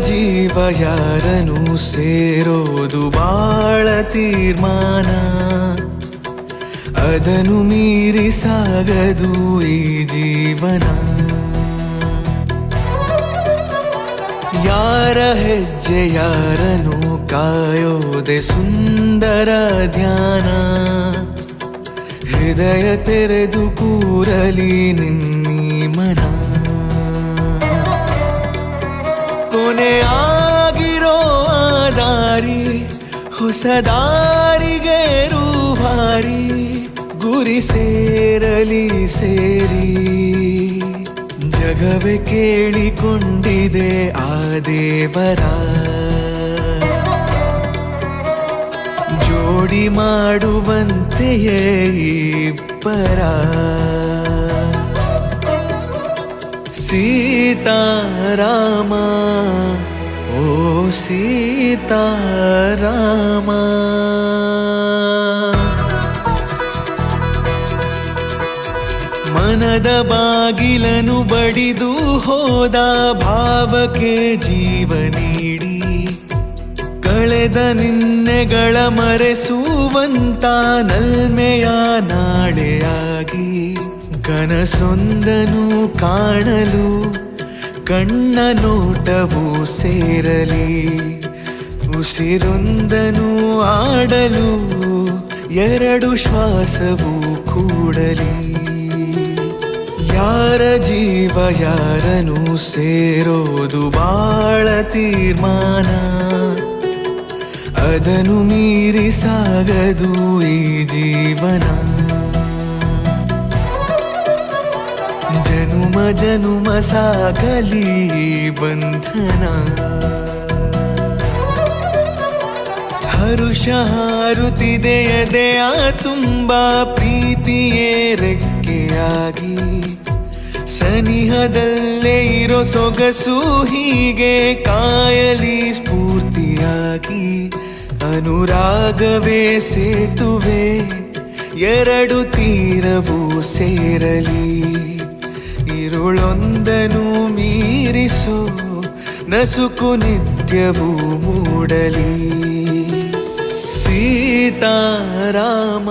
ಜೀವ ಯಾರನು ಸೇರೋದು ಬಾಳ ತೀರ್ಮಾನ, ಅದನ್ನು ಮೀರಿ ಸಾಗದು ಈ ಜೀವನ. ಯಾರ ಹೆಜ್ಜೆ ಯಾರನು ಕಾಯೋದೆ ಸುಂದರ ಧ್ಯಾನ, ಹೃದಯ ತೆರೆದು ಕೂರಲಿ ನಿನ್ನೀ ಮನ. ಕೊನೆ ಆಗಿರೋ ಆ ದಾರಿ ಹೊಸ ದಾರಿಗೆ ರೂವಾರಿ, ಗುರಿ ಸೇರಲಿ ಸೇರಿ ಜಗವೇ ಕೇಳಿಕೊಂಡಿದೆ ಆ ದೇವರ. ಜೋಡಿ ಮಾಡುವಂತೆಯೇ ಇಬ್ಬರ. ಸೀತಾರಾಮ ಓ ಸೀತಾರಾಮ. ಮನದ ಬಾಗಿಲನು ಬಡಿದು ಹೋದ ಭಾವಕ್ಕೆ ಜೀವ ನೀಡಿ, ಕಳೆದ ನಿನ್ನೆಗಳ ಮರೆಸುವಂತ ನಲ್ಮೆಯ ನಾಳೆಯಾಗಿ, ಕನಸೊಂದನು ಕಾಣಲು ಕಣ್ಣ ನೋಟವು ಸೇರಲಿ, ಉಸಿರೊಂದನು ಆಡಲು ಎರಡು ಶ್ವಾಸವು ಕೂಡಲಿ. ಯಾರ ಜೀವ ಯಾರನು ಸೇರೋದು ಬಾಳ ತೀರ್ಮಾನ, ಅದನ್ನು ಮೀರಿ ಸಾಗದು ಈ ಜೀವನ. ಜನುಮ ಜನುಮ ಸಾಗಲಿ ಬಂಧನ. ಹರುಷ ಹಾರುತ್ತಿದೆ ಎದೆಯ ತುಂಬ ಪ್ರೀತಿಯೇ ರೆಕ್ಕೆಯಾಗಿ, ಸನಿಹದಲ್ಲೇ ಇರೋ ಸೊಗಸು ಹೀಗೆ ಕಾಯಲಿ ಸ್ಫೂರ್ತಿಯಾಗಿ. ಅನುರಾಗವೇ ಸೇತುವೆ ಎರಡು ತೀರವು ಸೇರಲಿ, ಇರುಳೊಂದನು ಮೀರಿಸೋ ನಸುಕು ನಿತ್ಯವೂ ಮೂಡಲಿ. ಸೀತಾರಾಮ